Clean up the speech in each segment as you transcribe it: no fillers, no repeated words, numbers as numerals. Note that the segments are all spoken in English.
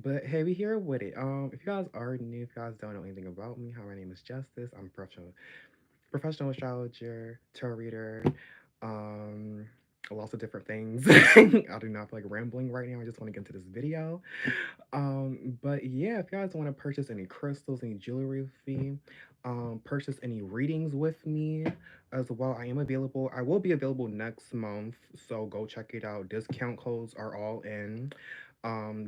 But hey, we here with it. If you guys are new, if you guys don't know anything about me, hi, my name is Justice. I'm a professional astrologer, tarot reader, um, lots of different things. I do not feel like rambling right now. I just want to get into this video. But yeah, if you guys want to purchase any crystals, any jewelry with me, purchase any readings with me as well. I am available. I will be available next month, so go check it out. Discount codes are all in.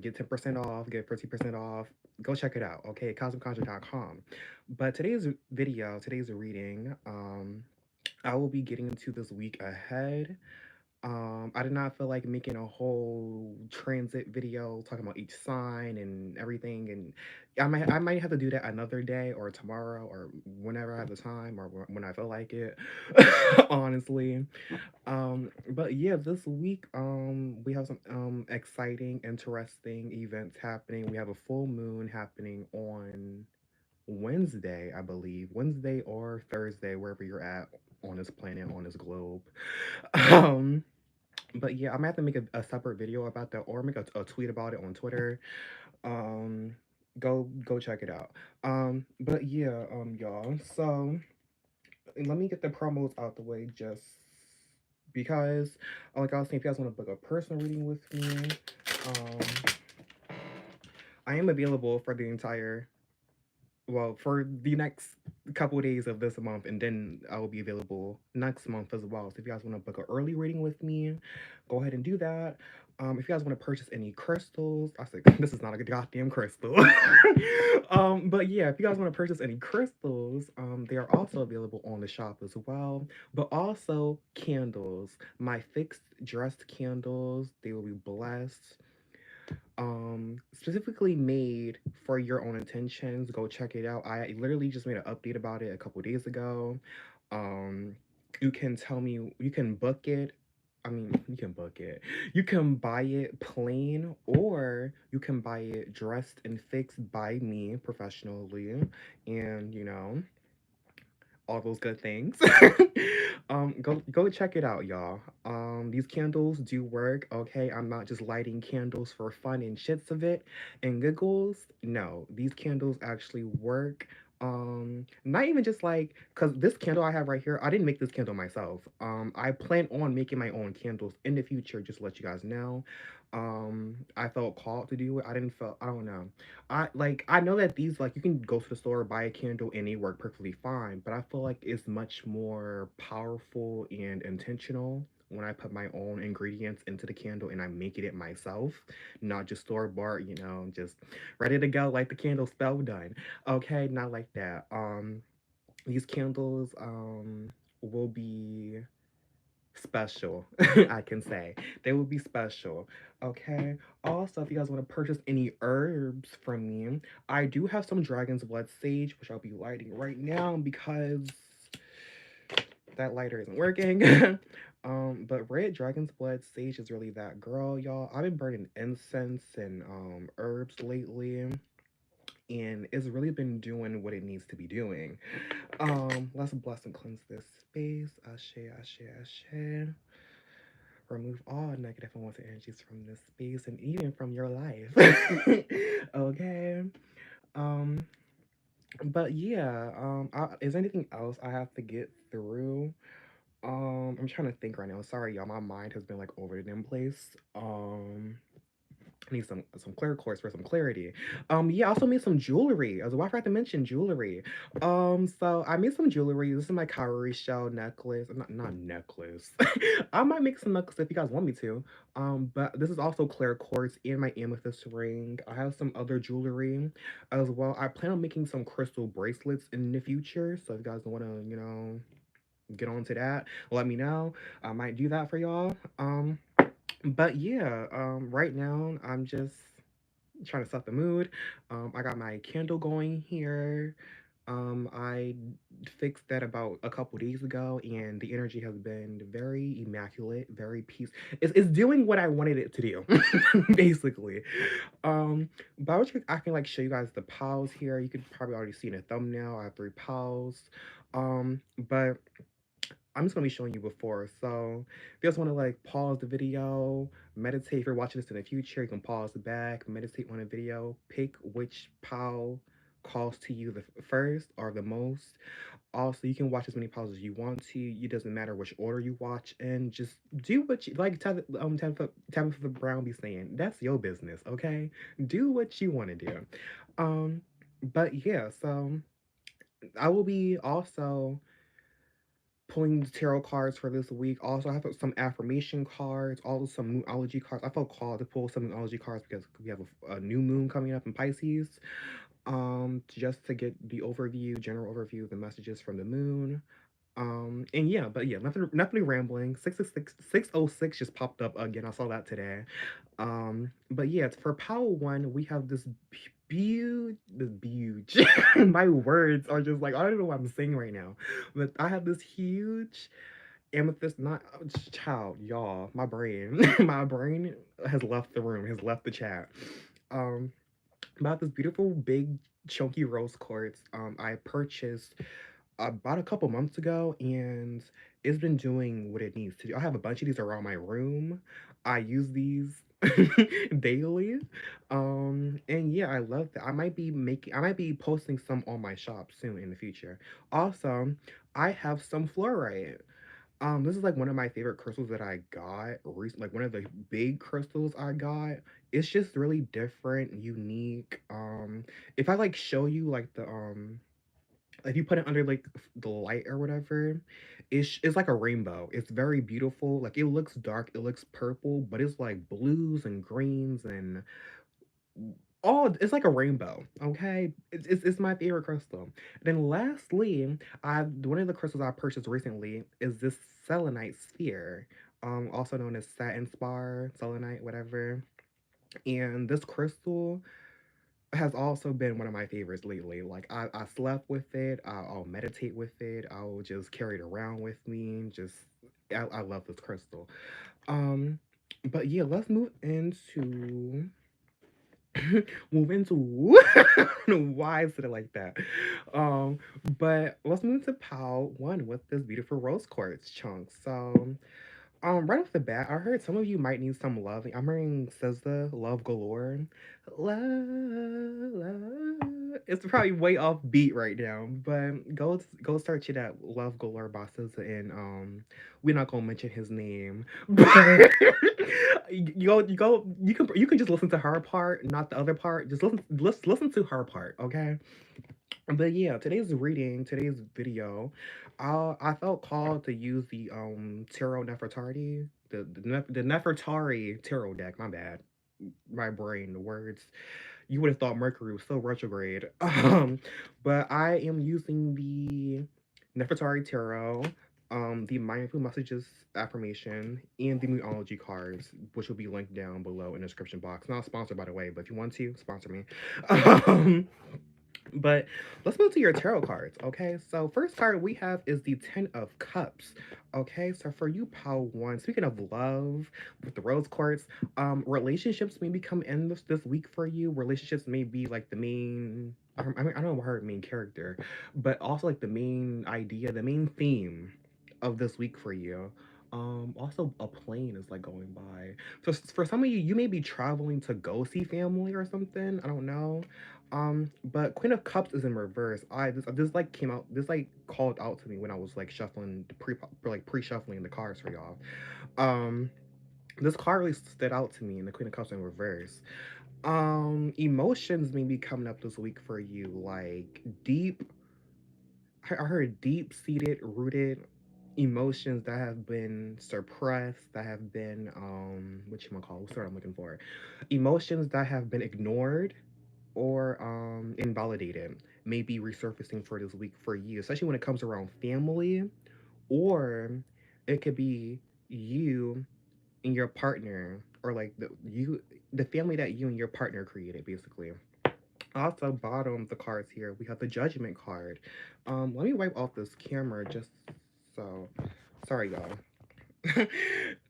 Get 10% off, get 50% off. Go check it out, okay? Cosmicconjure.com. But today's reading, I will be getting into this week ahead. I did not feel like making a whole transit video talking about each sign and everything, and I might have to do that another day or tomorrow or whenever I have the time or when I feel like it. Honestly, but yeah, this week we have some exciting, interesting events happening. We have a full moon happening on Wednesday, I believe, Wednesday or Thursday, wherever you're at on this planet, on this globe. Um, but yeah, I'm gonna have to make a separate video about that or make a tweet about it on Twitter. Um, go check it out. But yeah, y'all. So let me get the promos out the way just because, like I was saying, if you guys want to book a personal reading with me, um, I am available for the entire for the next couple of days of this month, and then I will be available next month as well. So if you guys want to book an early reading with me, go ahead and do that. If you guys want to purchase any crystals, I said this is not a goddamn crystal. But yeah, if you guys want to purchase any crystals, they are also available on the shop as well. But also candles, my fixed dressed candles, they will be blessed, specifically made for your own intentions. Go check it out. I literally just made an update about it a couple days ago. um you can tell me, you can book it. I mean, you can book it. You can buy it plain, or you can buy it dressed and fixed by me professionally, and all those good things. Go check it out, y'all. These candles do work, okay? I'm not just lighting candles for fun and shits of it and giggles. No, these candles actually work. Not even just like, because this candle I have right here, I didn't make this candle myself. I plan on making my own candles in the future, just to let you guys know. I felt called to do it. I don't know. I know that these, like, you can go to the store, buy a candle, and they work perfectly fine, but I feel like it's much more powerful and intentional when I put my own ingredients into the candle and I make it myself, not just store bought, just ready to go like the candle spell done. Okay, not like that. These candles will be special. I can say they will be special. Okay, also, if you guys want to purchase any herbs from me, I do have some dragon's blood sage, which I'll be lighting right now because that lighter isn't working. But red dragon's blood sage is really that girl, y'all. I've been burning incense and herbs lately, and it's really been doing what it needs to be doing. Let's bless and cleanse this space. Ashe, ashe, ashe. Remove all negative and unwanted energies from this space and even from your life. Okay. Um, but yeah, is there anything else I have to get through? I'm trying to think right now. Sorry, y'all. My mind has been like over the damn place. I need some clear course for some clarity. Yeah, I also made some jewelry. As well, I forgot to mention jewelry. So I made some jewelry. This is my cowrie shell necklace. Not necklace. I might make some necklace if you guys want me to. But this is also clear quartz and my amethyst ring. I have some other jewelry as well. I plan on making some crystal bracelets in the future. So if you guys want to, get on to that, let me know. I might do that for y'all. But yeah, right now I'm just trying to set the mood. I got my candle going here. I fixed that about a couple days ago, and the energy has been very immaculate, very peace. It's doing what I wanted it to do, basically. But I can like show you guys the pals here. You could probably already see in a thumbnail. I have three pals. But I'm just gonna be showing you before. So if you guys want to like pause the video, meditate. If you're watching this in the future, you can pause it back, meditate on a video, pick which pal calls to you the first or the most. Also, you can watch as many pauses as you want to. It doesn't matter which order you watch in. Just do what you like. Tabitha Brown be saying. That's your business, okay? Do what you want to do. Um, but yeah, so I will be also pulling the tarot cards for this week. Also, I have some affirmation cards, also some numerology cards. I felt called to pull some numerology cards because we have a new moon coming up in Pisces. Just to get the overview, general overview, the messages from the moon. And yeah, but yeah, nothing rambling. 606 just popped up again. I saw that today. But yeah, for Power One, we have this huge. My words are just like I don't know what I'm saying right now, but I have this huge amethyst. Not child, y'all. My brain, my brain has left the room, has left the chat. Um, about this beautiful big chunky rose quartz. I purchased about a couple months ago, and it's been doing what it needs to do. I have a bunch of these around my room. I use these daily. And yeah, I love that. I might be posting some on my shop soon in the future. Also, I have some fluorite. This is like one of my favorite crystals that I got recently, like one of the big crystals I got. It's just really different, unique. If I like show you like the if you put it under like the light or whatever, it's like a rainbow. It's very beautiful. Like it looks dark, it looks purple, but it's like blues and greens and all. It's like a rainbow. Okay, it's my favorite crystal. Then lastly, I one of the crystals I purchased recently is this selenite sphere, also known as satin spar, selenite, whatever. And this crystal has also been one of my favorites lately. Like I slept with it. I'll meditate with it. I'll just carry it around with me. Just I love this crystal. Um, but yeah, let's move into move into why is it like that? Um, but let's move to pile one with this beautiful rose quartz chunk. So right off the bat, I heard some of you might need some love. I'm hearing SZA, Love Galore. Love. It's probably way off beat right now, but go search it at Love Galore by SZA, and we're not gonna mention his name. But you can just listen to her part, not the other part. Just listen to her part, okay? But yeah, today's video, I felt called to use the Tarot Nefertari, the Nefertari tarot deck. My bad, my brain, the words. You would have thought Mercury was so retrograde. But I am using the Nefertari tarot, the mindful messages affirmation, and the numerology cards, which will be linked down below in the description box. Not sponsored by the way, but if you want to sponsor me. Um, but let's move to your tarot cards, okay? So first card we have is the Ten of Cups. Okay, so for you, Pal One, speaking of love with the rose quartz, relationships maybe come in this week for you. Relationships may be like the main I don't know her main character, but also like the main idea, the main theme of this week for you. Also a plane is like going by. So for some of you, you may be traveling to go see family or something. I don't know. But Queen of Cups is in reverse. This like came out. This like called out to me when I was like shuffling the pre shuffling the cards for y'all. Um, this card really stood out to me in the Queen of Cups in reverse. Emotions may be coming up this week for you, like deep. I heard deep seated, rooted emotions that have been suppressed, that have been what you call? What's the word I'm looking for? Emotions that have been ignored or invalidated may be resurfacing for this week for you, especially when it comes around family, or it could be you and your partner, or like the family that you and your partner created, basically. Also, bottom of the cards here, we have the Judgment card. Let me wipe off this camera just so. Sorry, y'all.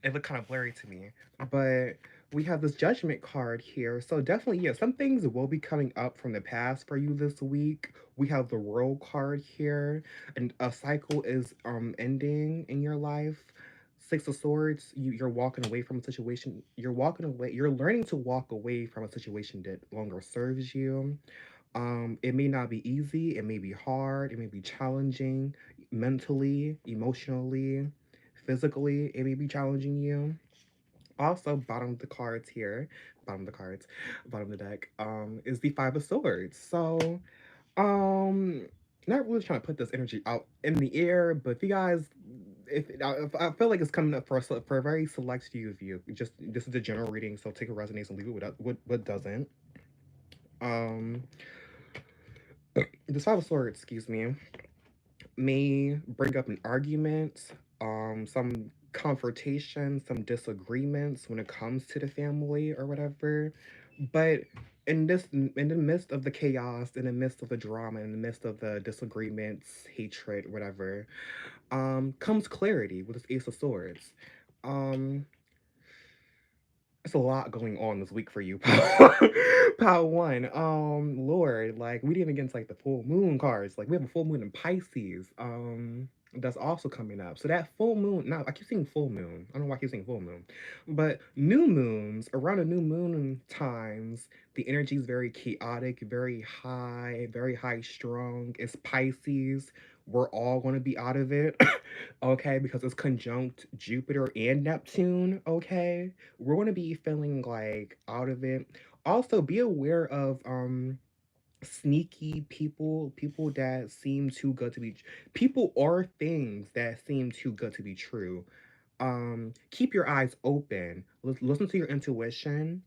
It looked kind of blurry to me, but we have this judgment card here. So definitely, yeah, some things will be coming up from the past for you this week. We have the world card here, and a cycle is ending in your life. Six of Swords, you're walking away from a situation. You're walking away. You're learning to walk away from a situation that longer serves you. It may not be easy. It may be hard. It may be challenging mentally, emotionally, physically. It may be challenging you. Also, bottom of the cards here, bottom of the cards, bottom of the deck, is the Five of Swords. So, um, not really trying to put this energy out in the air, but if you guys, if I feel like it's coming up for a very select few of you. Just this is a general reading, so take what resonates and leave it what doesn't. Um, this Five of Swords, excuse me, may bring up an argument, some confrontation, some disagreements when it comes to the family or whatever. But in the midst of the chaos, in the midst of the drama, in the midst of the disagreements, hatred, whatever, comes clarity with this Ace of Swords. Um, it's a lot going on this week for you, pal. Pal one. Lord, like we didn't against like the full moon cards. Like we have a full moon in Pisces. That's also coming up. So that full moon. Now I keep saying full moon. I don't know why I keep saying full moon, but new moons around the new moon times, the energy is very chaotic, very high strung. It's Pisces. We're all going to be out of it, okay? Because it's conjunct Jupiter and Neptune, okay? We're going to be feeling like out of it. Also, be aware of sneaky people that seem too good to be people or things that seem too good to be true. Keep your eyes open. Listen to your intuition.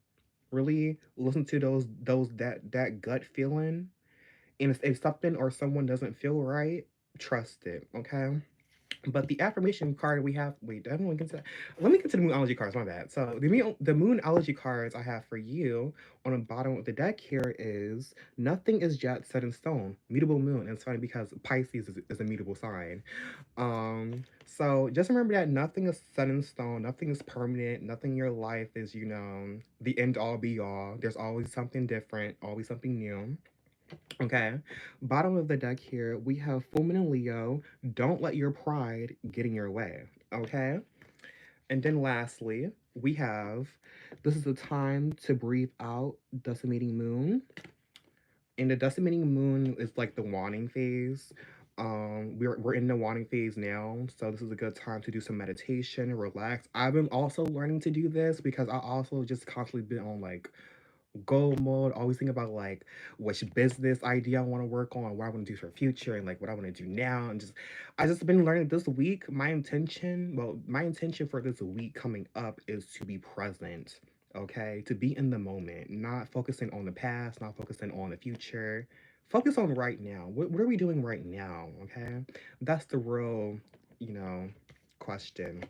Really listen to that gut feeling. And if something or someone doesn't feel right, trust it, okay? But the affirmation card we have, wait, I don't want to get to that. Let me get to the moonology cards, my bad. So the moonology cards I have for you on the bottom of the deck here is nothing is yet set in stone. Mutable moon. And it's funny because Pisces is a mutable sign. So just remember that nothing is set in stone, nothing is permanent, nothing in your life is, the end all be all. There's always something different, always something new. Okay. Bottom of the deck here, we have Full Moon and Leo. Don't let your pride get in your way. Okay. And then lastly, we have this is the time to breathe out, decimating moon. And the decimating moon is like the waning phase. We're in the waning phase now, so this is a good time to do some meditation, relax. I've been also learning to do this because I also just constantly been on like goal mode, always think about like which business idea I want to work on, what I want to do for the future, and like what I want to do now. And just I just been learning this week. My intention for this week coming up is to be present, okay? To be in the moment, not focusing on the past, not focusing on the future. Focus on right now. What are we doing right now? Okay. That's the real, you know, question.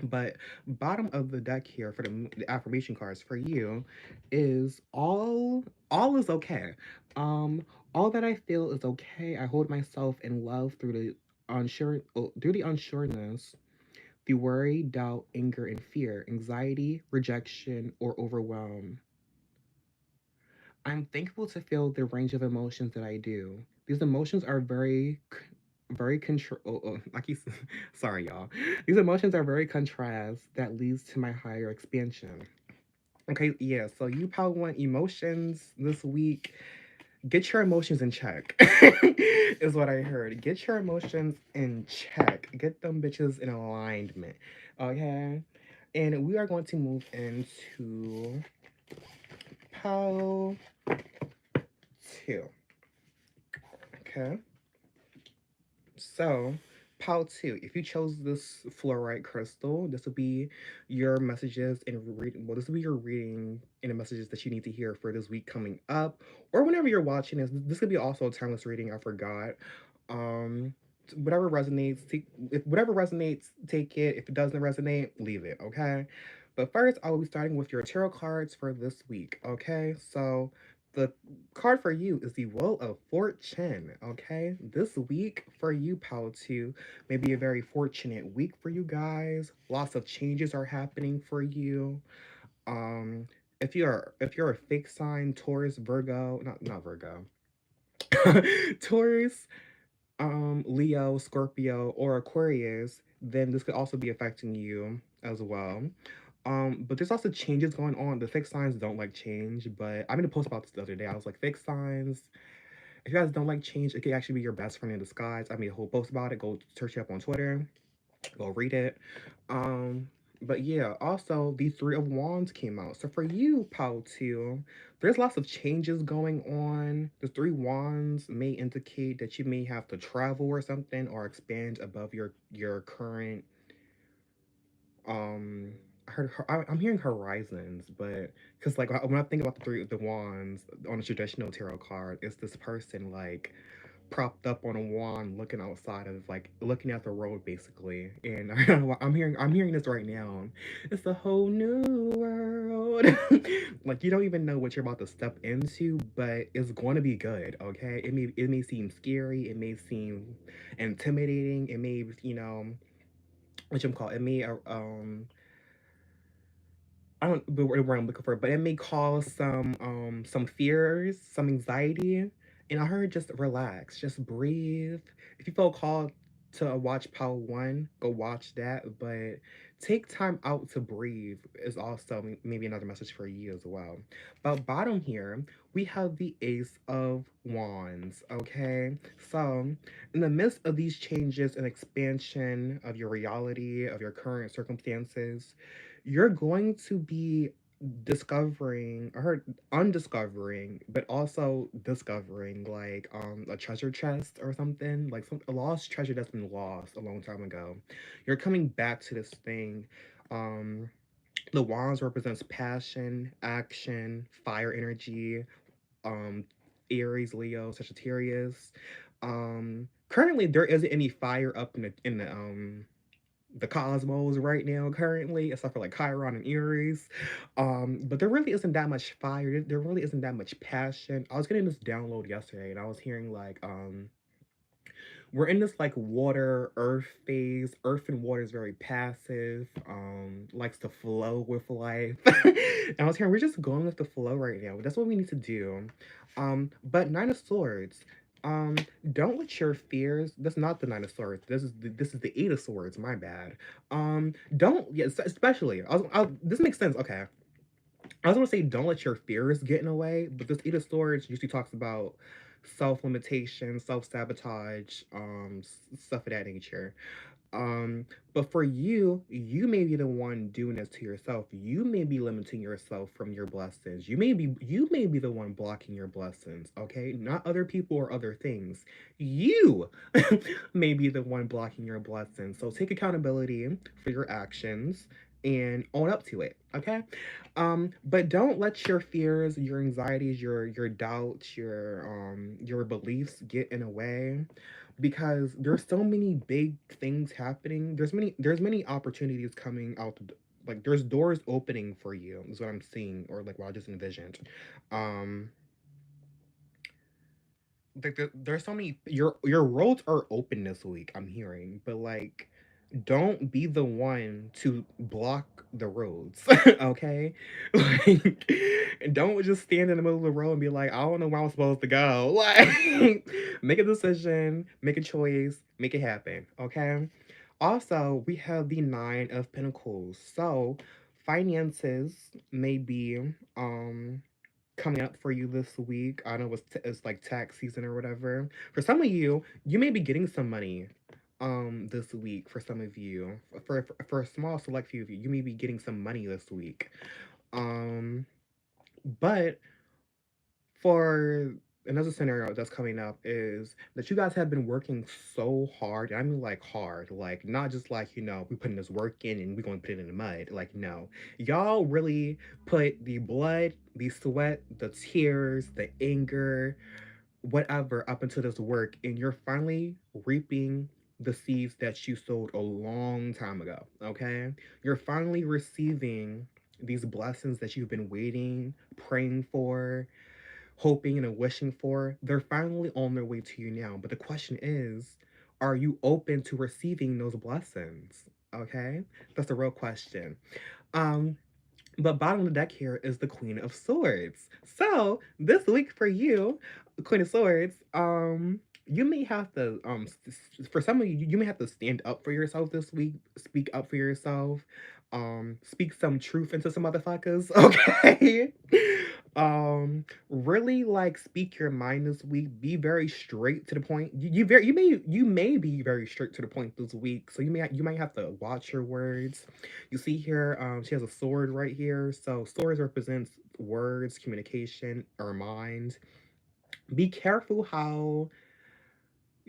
But bottom of the deck here for the affirmation cards for you is all is okay. Um, all that I feel is okay. I hold myself in love through the unsureness, the worry, doubt, anger, and fear, anxiety, rejection, or overwhelm. I'm thankful to feel the range of emotions that I do. These emotions are very control. I keep, sorry, y'all. These emotions are very contrast that leads to my higher expansion. Okay, yeah. So you probably want emotions this week. Get your emotions in check. Is what I heard. Get your emotions in check. Get them bitches in alignment. Okay. And we are going to move into pile two. Okay. So, pile two. If you chose this fluorite crystal, this will be your messages and reading. Well, this will be your reading and the messages that you need to hear for this week coming up, or whenever you're watching this. This could be also a timeless reading. I forgot. Um, whatever resonates. If whatever resonates, take it. If it doesn't resonate, leave it. Okay. But first, I will be starting with your tarot cards for this week. Okay. So the card for you is the Wheel of Fortune. Okay, this week for you, Pal 2, may be a very fortunate week for you guys. Lots of changes are happening for you. Um, if you're a fixed sign, Taurus, Virgo, not Virgo, Taurus, Leo, Scorpio, or Aquarius, then this could also be affecting you as well. But there's also changes going on. The fixed signs don't like change, but I made a post about this the other day. I was like, fixed signs, if you guys don't like change, it could actually be your best friend in disguise. I made a whole post about it. Go search it up on Twitter. Go read it. Um, but yeah, also the Three of Wands came out. So for you, Pal, too, there's lots of changes going on. The Three Wands may indicate that you may have to travel or something or expand above your current um I'm hearing horizons, but because like when I think about the Three of the Wands on a traditional tarot card, it's this person like propped up on a wand looking outside of like looking at the road basically, and I'm hearing this right now. It's a whole new world. Like you don't even know what you're about to step into, but it's going to be good. Okay, it may seem scary, it may seem intimidating, it may, what you call it, may I don't the word I'm looking for, but it may cause some fears, some anxiety. And I heard just relax, just breathe. If you feel called to watch Power One, go watch that. But take time out to breathe is also maybe another message for you as well. But bottom here, we have the Ace of Wands. Okay, so in the midst of these changes and expansion of your reality, of your current circumstances, you're going to be discovering, I heard undiscovering, but also discovering like a treasure chest or something, like a lost treasure that's been lost a long time ago. You're coming back to this thing. Um the wands represents passion, action, fire energy, um Aries, Leo, Sagittarius. Currently there isn't any fire up in the cosmos right now currently, except for like Chiron and Aries. But there really isn't that much fire. There really isn't that much passion. I was getting this download yesterday and I was hearing like we're in this like water earth phase. Earth and water is very passive, likes to flow with life. And I was hearing we're just going with the flow right now. That's what we need to do. But Nine of Swords. Um, don't let your fears. That's not the Nine of Swords. This is the Eight of Swords. My bad. Don't, yes, especially. This makes sense. Okay, I was gonna say don't let your fears get in the way, but this Eight of Swords usually talks about self limitation, self sabotage, stuff of that nature. But for you, you may be the one doing this to yourself. You may be limiting yourself from your blessings. You may be the one blocking your blessings, okay? Not other people or other things. You may be the one blocking your blessings. So take accountability for your actions and own up to it, okay? But don't let your fears, your anxieties, your doubts, your beliefs get in a way, because there's so many big things happening. There's many opportunities coming out. Like there's doors opening for you. Is what I'm seeing, or like what I just envisioned. Um, like there's so many. Your roads are open this week. I'm hearing, but like, don't be the one to block the roads. Okay, like, don't just stand in the middle of the road and be like, I don't know where I'm supposed to go. Like, make a decision, make a choice, make it happen. Okay. Also, we have the Nine of Pentacles. So, finances may be coming up for you this week. I know it's like tax season or whatever. For some of you, you may be getting some money this week. For some of you, for a small select few of you, you may be getting some money this week. Um, but for another scenario that's coming up is that you guys have been working so hard. I mean, like hard, like not just like, we putting this work in and we're going to put it in the mud. Like, no, y'all really put the blood, the sweat, the tears, the anger, whatever up into this work, and you're finally reaping the seeds that you sowed a long time ago. Okay, you're finally receiving these blessings that you've been waiting, praying for, hoping and wishing for. They're finally on their way to you now. But the question is, are you open to receiving those blessings? Okay? That's the real question. Um, But bottom of the deck here is the Queen of Swords. So this week for you, Queen of Swords, you may have to for some of you, you may have to stand up for yourself this week, speak up for yourself, speak some truth into some motherfuckers, okay? Really like speak your mind this week. Be very straight to the point. You may be very straight to the point this week. So you might have to watch your words. You see here, she has a sword right here. So swords represents words, communication, our mind. Be careful how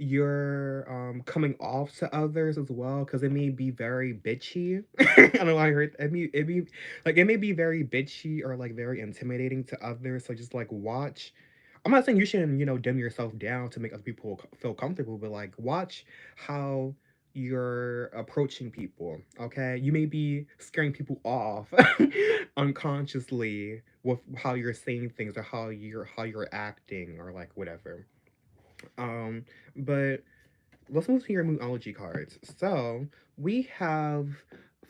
you're coming off to others as well, because it may be very bitchy. I don't know why I heard it may be very bitchy or like very intimidating to others. So just like watch. I'm not saying you shouldn't, dim yourself down to make other people feel comfortable, but like watch how you're approaching people. Okay, you may be scaring people off unconsciously with how you're saying things or how you're acting or like whatever. Um, but let's move to your Moonology cards. So we have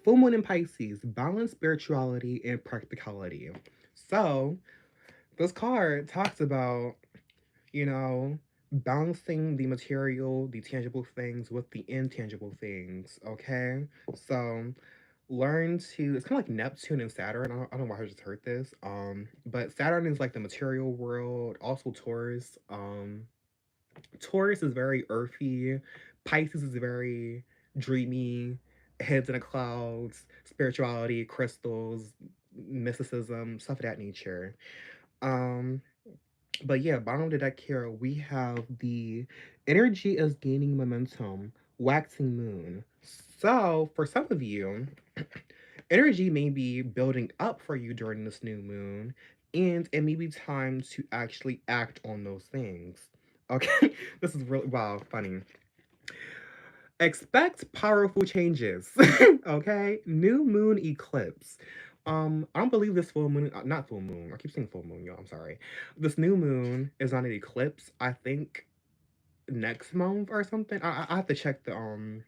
Full Moon in Pisces, balance, spirituality, and practicality. So this card talks about, you know, balancing the material, the tangible things with the intangible things. Okay, so learn to. It's kind of like Neptune and Saturn. I don't know why I just heard this. But Saturn is like the material world. Also Taurus. Taurus is very earthy. Pisces is very dreamy, heads in the clouds, spirituality, crystals, mysticism, stuff of that nature. Um, but yeah, bottom of the deck here, we have the energy is gaining momentum, waxing moon. So for some of you, energy may be building up for you during this new moon, and it may be time to actually act on those things. Okay, this is really wow, funny. Expect powerful changes. Okay, new moon eclipse. I don't believe this full moon, not full moon. I keep saying full moon, y'all. I'm sorry. This new moon is not an eclipse. I think next month or something. I have to check the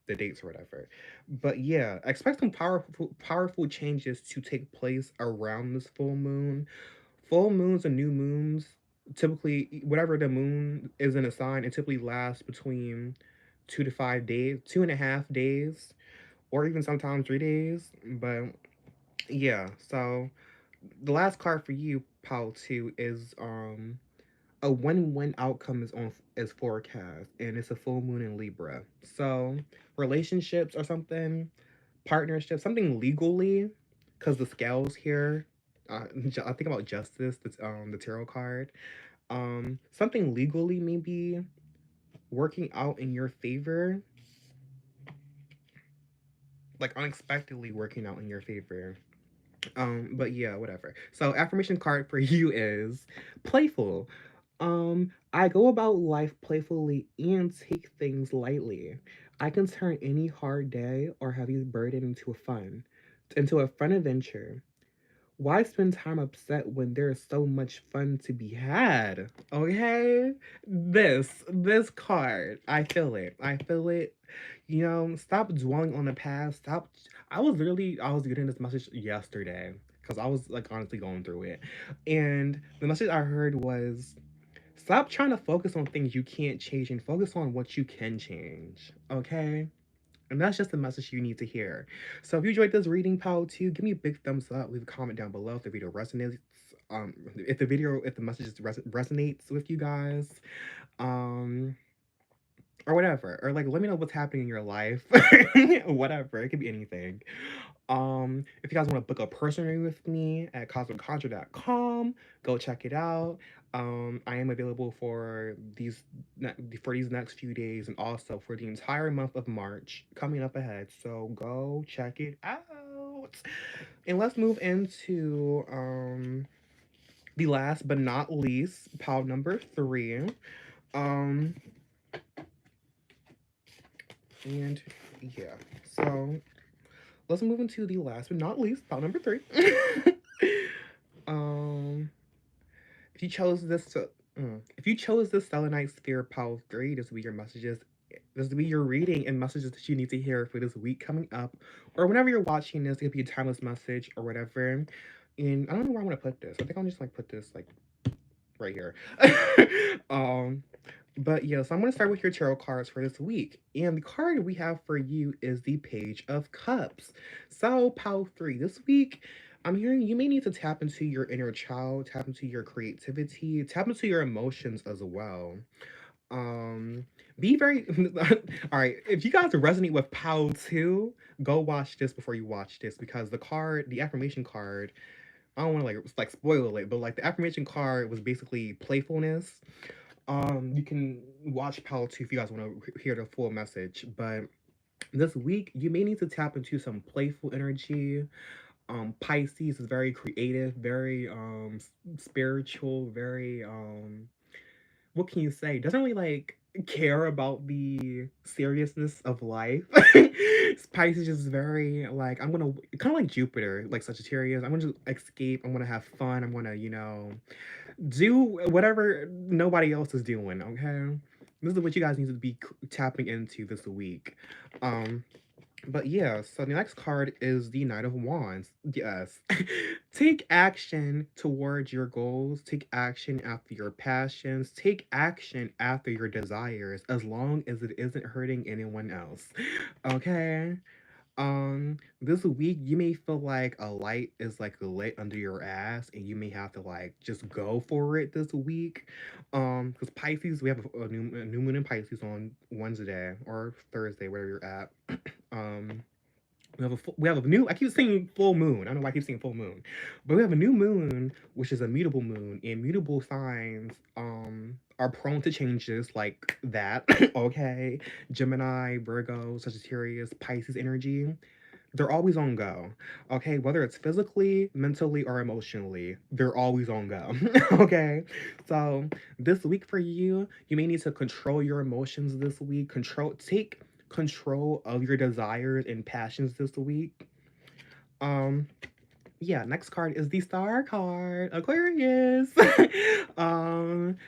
dates or whatever. But yeah, expect some powerful changes to take place around this full moon. Full moons and new moons typically whatever the moon is in a sign, it typically lasts between 2 to 5 days, 2.5 days, or even sometimes 3 days. But yeah, so the last card for you, Paul, too, is a win-win outcome is forecast, and it's a full moon in Libra. So relationships or something, partnership, something legally, because the scales here. I think about justice. That's the tarot card. Something legally maybe working out in your favor, like unexpectedly working out in your favor. But yeah, whatever. So affirmation card for you is playful. I go about life playfully and take things lightly. I can turn any hard day or heavy burden into a fun adventure. Why spend time upset when there's so much fun to be had? Okay? This card, I feel it. I feel it. Stop dwelling on the past. Stop. I was getting this message yesterday because I was like honestly going through it. And the message I heard was stop trying to focus on things you can't change and focus on what you can change. Okay? And that's just the message you need to hear. So if you enjoyed this reading, pal, too, give me a big thumbs up. Leave a comment down below if the video resonates. If the message resonates with you guys, um, or whatever, or like let me know what's happening in your life, whatever. It could be anything. If you guys want to book a personal reading with me at cosmicconjure.com, go check it out. I am available for these next few days and also for the entire month of March coming up ahead. So go check it out. And let's move into the last but not least, pile number 3. Um and yeah, so let's move into the last but not least, pile number 3. um if you chose this Selenite Sphere Pile 3, this will be your messages This will be your reading and messages that you need to hear for this week coming up, or whenever you're watching this. It could be a timeless message or whatever. And I don't know where I'm gonna put this. I think I'll just like put this like right here. um, but yeah, so I'm gonna start with your tarot cards for this week, and the card we have for you is the Page of Cups. So, Pile 3 this week. I'm hearing you may need to tap into your inner child, tap into your creativity, tap into your emotions as well. Um, be very all right. If you guys resonate with Pile 2, go watch this before you watch this because the affirmation card, I don't want to like spoil it, but like the affirmation card was basically playfulness. You can watch Pal 2 if you guys want to hear the full message. But this week, you may need to tap into some playful energy. Pisces is very creative, very spiritual, very what can you say? Doesn't really like care about the seriousness of life. Pisces is very like I'm gonna kind of like Jupiter, like Sagittarius. I'm gonna just escape. I'm gonna have fun. I'm gonna do whatever nobody else is doing. Okay, this is what you guys need to be tapping into this week. Um, but yeah, so the next card is the Knight of Wands. Yes. Take action towards your goals. Take action after your passions. Take action after your desires, as long as it isn't hurting anyone else. Okay? This week you may feel like a light is like lit under your ass, and you may have to like just go for it this week. Because Pisces, we have a new moon in Pisces on Wednesday or Thursday, wherever you're at. Um, we have a new. I keep saying full moon. I don't know why I keep saying full moon, but we have a new moon, which is a mutable moon, and mutable signs are prone to changes like that. Okay, Gemini, Virgo, Sagittarius, Pisces energy. They're always on go. Okay, whether it's physically, mentally, or emotionally, they're always on go. Okay, so this week for you, you may need to control your emotions this week. Take control of your desires and passions this week. Um, yeah, next card is the Star card, Aquarius.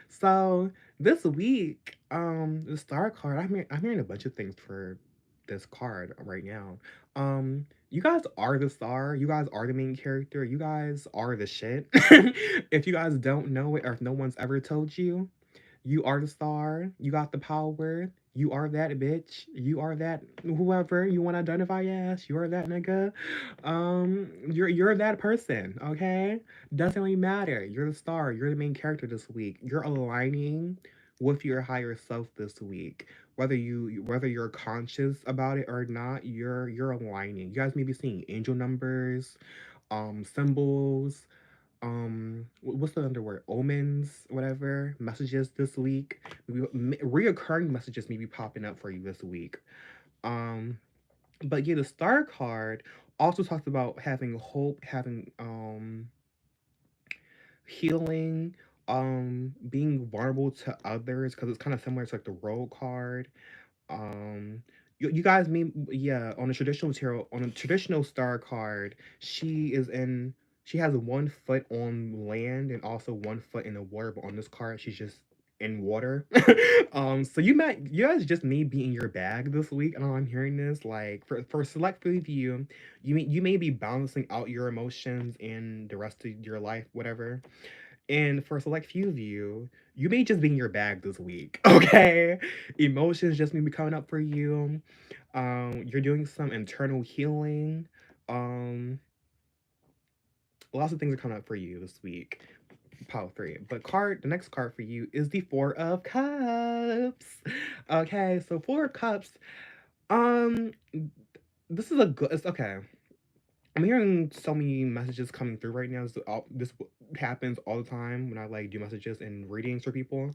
So this week, the Star card, I'm hearing a bunch of things for this card right now. You guys are the star. You guys are the main character. You guys are the shit. If you guys don't know it, or if no one's ever told you, you are the star. You got the power. You are that bitch. You are that whoever you want to identify as. You are that nigga. You're that person. Okay, doesn't really matter. You're the star. You're the main character this week. You're aligning with your higher self this week. Whether you're conscious about it or not, you're aligning. You guys may be seeing angel numbers, symbols, what's the other word, omens, whatever, messages this week. Reoccurring messages may be popping up for you this week. um but yeah, the Star card also talks about having hope, having healing, being vulnerable to others, because it's kind of similar to like the Road card. um you guys mean, yeah, on a traditional tarot, on a traditional Star card, she has one foot on land and also one foot in the water, but on this card she's just in water. So you guys just may be in your bag this week. I know I'm hearing this like for select few of you, you may be balancing out your emotions in the rest of your life, whatever. And for a select few of you, you may just be in your bag this week. Okay, emotions just may be coming up for you. You're doing some internal healing. Um, Lots of things are coming up for you this week. Pile 3. But the next card for you is the Four of Cups. Okay, so Four of Cups. Um, this is a good. It's okay. I'm hearing so many messages coming through right now. This happens all the time when I like do messages and readings for people.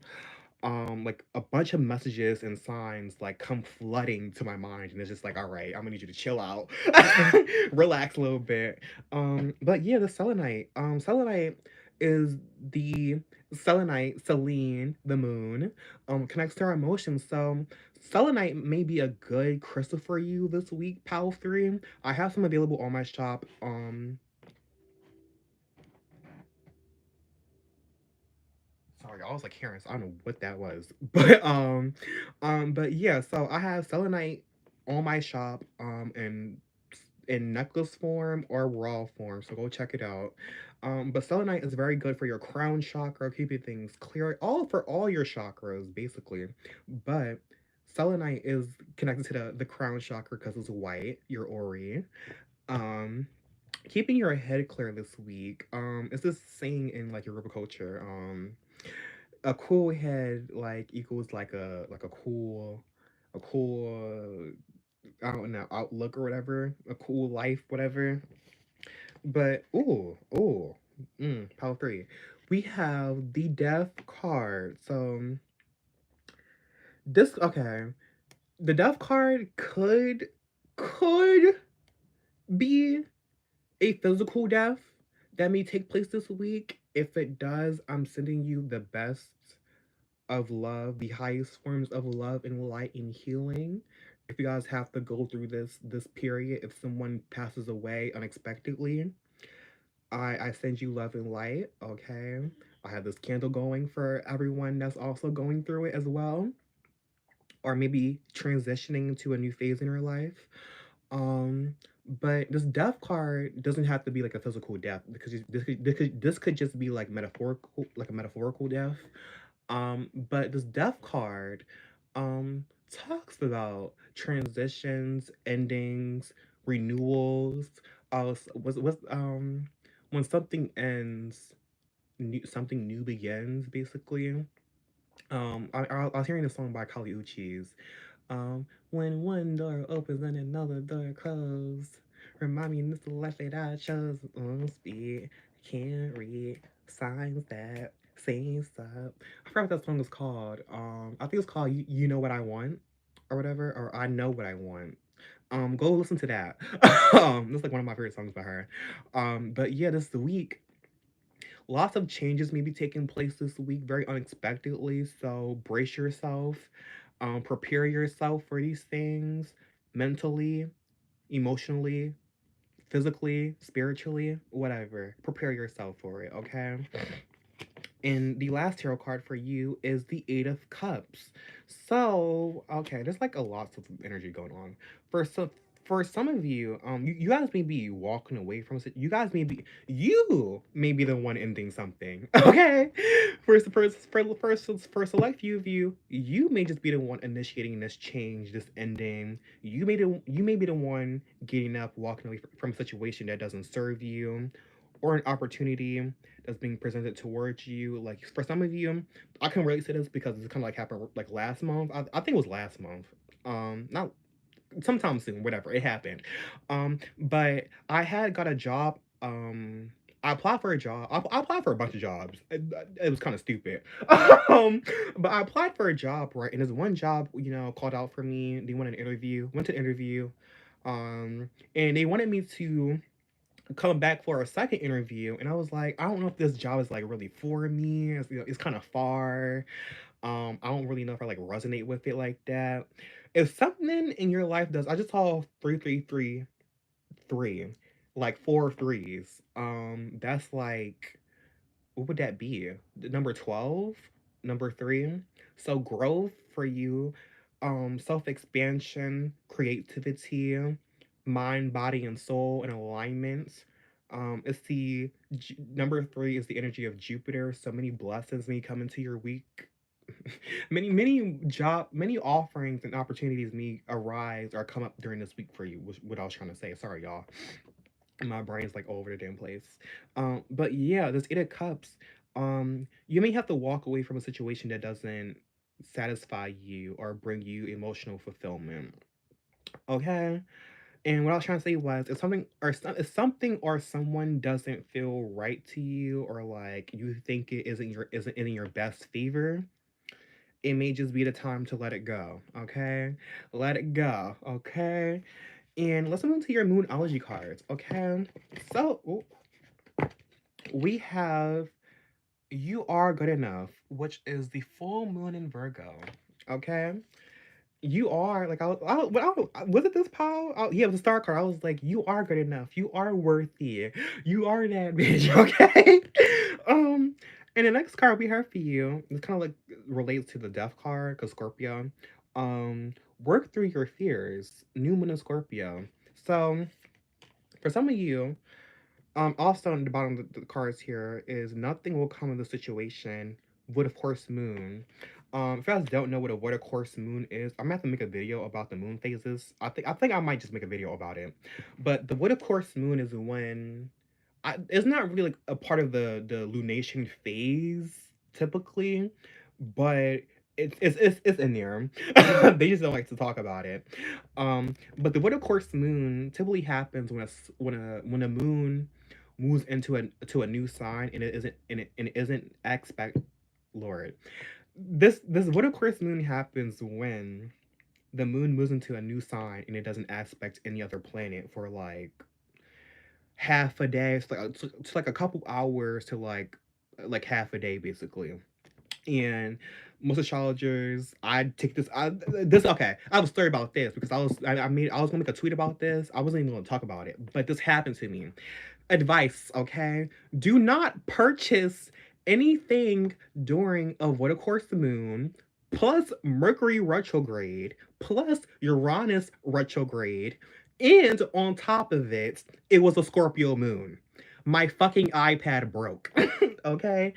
Like a bunch of messages and signs like come flooding to my mind, and it's just like, all right, I'm gonna need you to chill out, relax a little bit. But yeah, the Selenite. Selenite is the Selenite, Selene, the moon, connects to our emotions. So Selenite may be a good crystal for you this week, Pal 3. I have some available on my shop. Sorry, I was like hearing, so I don't know what that was. But yeah, so I have selenite on my shop, in necklace form or raw form, so go check it out. But selenite is very good for your crown chakra, keeping things clear, all for all your chakras, basically. But selenite is connected to the crown chakra because it's white, your ori. Um, Keeping your head clear this week. It's this saying in like Yoruba culture. A cool head like equals like a cool I don't know, outlook or whatever, a cool life, whatever. But power three. We have the death card. So this okay. The death card could be a physical death that may take place this week. If it does, I'm sending you the best of love, the highest forms of love and light and healing. If you guys have to go through this period, if someone passes away unexpectedly, I send you love and light, okay? I have this candle going for everyone that's also going through it as well, or maybe transitioning to a new phase in your life. Um, but this death card doesn't have to be like a physical death because this could just be like a metaphorical death. But this death card talks about transitions, endings, renewals. Was when something ends, something new begins. Basically, I was hearing a song by Kali Uchis. When one door opens and another door closes. Remind me this is the life that I chose. On speed, can't read signs that say stop. I forgot what that song is called. I think it's called You Know What I Want or whatever, or I Know What I Want. Go listen to that. That's like one of my favorite songs by her. But yeah, this week, lots of changes may be taking place this week very unexpectedly. So brace yourself, prepare yourself for these things mentally, emotionally, physically, spiritually, whatever. Prepare yourself for it, okay? And the last tarot card for you is the Eight of Cups. So, okay, there's like a lot of energy going on. For some for some of you, you guys may be walking away from it. You may be the one ending something. Okay? For select few of you, you may just be the one initiating this change, this ending. You may be the one getting up, walking away from a situation that doesn't serve you, or an opportunity that's being presented towards you. Like for some of you, I can relate to this because it's kind of like happened like last month. I think it was last month. Not sometime soon, whatever. It happened. But I had got a job. I applied for a job. I applied for a bunch of jobs. It was kind of stupid. But I applied for a job, right? And there's one job, called out for me. They wanted an interview. Went to interview. And they wanted me to come back for a second interview, and I was like, I don't know if this job is like really for me. It's kind of far. I don't really know if I like resonate with it like that. If something in your life does, I just saw 3 3 3 3, like four threes. That's like, what would that be? Number 12, number three. So growth for you, self expansion, creativity, mind, body, and soul, and alignment. It's the number three is the energy of Jupiter. So many blessings may come into your week. Many offerings and opportunities may arise or come up during this week for you. Was what I was trying to say. Sorry, y'all. My brain's like all over the damn place. But yeah, this Eight of Cups. You may have to walk away from a situation that doesn't satisfy you or bring you emotional fulfillment. Okay. And what I was trying to say was, if something or someone doesn't feel right to you, or like you think it isn't in your best favor, it may just be the time to let it go. Okay, let it go. Okay, and let's move to your Moonology cards. Okay, so we have You Are Good Enough, which is the full moon in Virgo. Okay, you are like was it this pile? Yeah, it was a star card. I was like, you are good enough. You are worthy. You are that bitch. Okay. um, And the next card we have for you, it's kind of like relates to the death card, because Scorpio. Um, Work through your fears. New moon in Scorpio. So for some of you, also on the bottom of the cards here is nothing will come of the situation with a course moon. If you guys don't know what a course moon is, I'm gonna have to make a video about the moon phases. I think I might just make a video about it. But the what a course moon is when it's not really like a part of the lunation phase typically, but it's in there. They just don't like to talk about it. But the what a course moon typically happens when a moon moves into a new sign and it isn't expect Lord. This what a course moon happens when the moon moves into a new sign and it doesn't aspect any other planet for like half a day. It's like a couple hours to like half a day basically. And most astrologers, I take this. This okay. I was sorry about this because I was gonna make a tweet about this. I wasn't even gonna talk about it, but this happened to me. Advice, okay? Do not purchase anything during a what of course the moon, plus Mercury retrograde, plus Uranus retrograde, and on top of it, it was a Scorpio moon. My fucking iPad broke. Okay?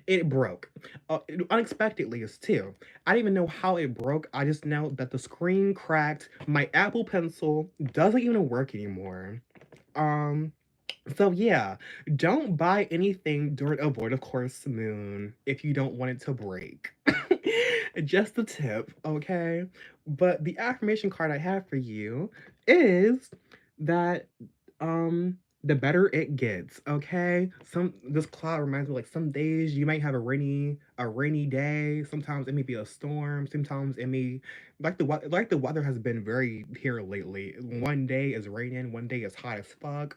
It broke. Unexpectedly, as too. I didn't even know how it broke. I just know that the screen cracked. My Apple Pencil doesn't even work anymore. Um, so yeah, don't buy anything during a void of course moon if you don't want it to break. Just a tip, okay? But the affirmation card I have for you is that the better it gets, okay? This cloud reminds me like some days you might have a rainy day, sometimes it may be a storm, sometimes it may like the weather has been very here lately. One day is raining, one day is hot as fuck,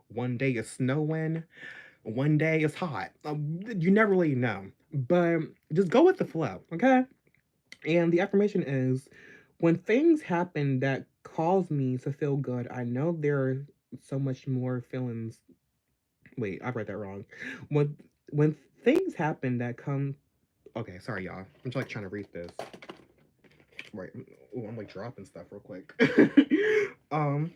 one day is snowing, one day is hot. You never really know. But just go with the flow, okay? And the affirmation is when things happen that cause me to feel good, I know there are so much more feelings. Wait, I read that wrong. When when things happen that come okay, sorry y'all. I'm just like trying to read this. Right. Ooh, I'm like dropping stuff real quick. um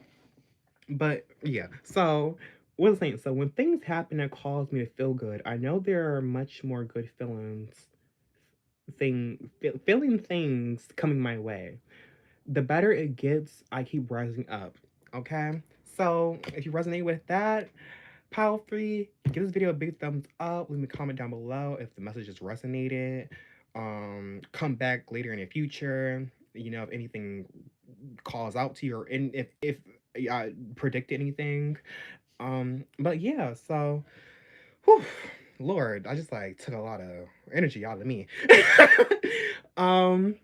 but yeah, so what was I saying? So when things happen that cause me to feel good, I know there are much more good feeling things coming my way. The better it gets, I keep rising up. Okay? So if you resonate with that, pile free, give this video a big thumbs up. Leave me a comment down below if the message just resonated. Come back later in the future. If anything calls out to you or if I predict anything. But yeah, so whew, Lord, I just like took a lot of energy out of me. um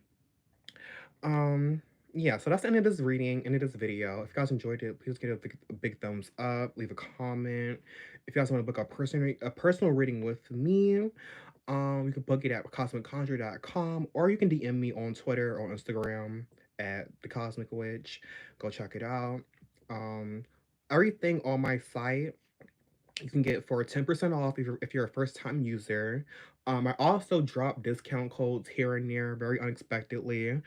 um, yeah, so that's the end of this reading, end of this video. If you guys enjoyed it, please give it a big thumbs up, leave a comment. If you guys want to book a personal reading with me, you can book it at cosmicconjure.com, or you can DM me on Twitter or Instagram at Theecosmicwitch. Go check it out. Um, Everything on my site you can get for 10% off if you're a first time user. I also drop discount codes here and there very unexpectedly.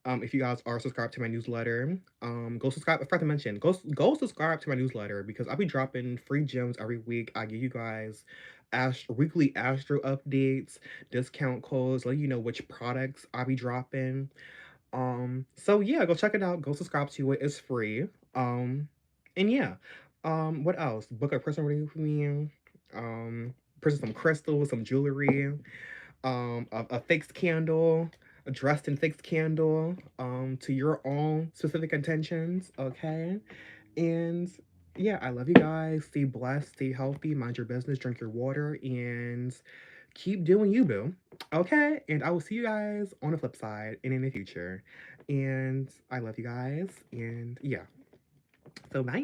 If you guys are subscribed to my newsletter, go subscribe. I forgot to mention, go subscribe to my newsletter because I'll be dropping free gems every week. I give you guys weekly astro updates, discount codes, let you know which products I'll be dropping. So yeah, go check it out. Go subscribe to it. It's free. And yeah. What else? Book a personal reading for me. Purchase some crystals, some jewelry, a fixed candle, a dressed in fixed candle, to your own specific intentions, okay? And yeah, I love you guys. Stay blessed, stay healthy, mind your business, drink your water, and keep doing you, boo. Okay? And I will see you guys on the flip side and in the future. And I love you guys. And yeah. So bye.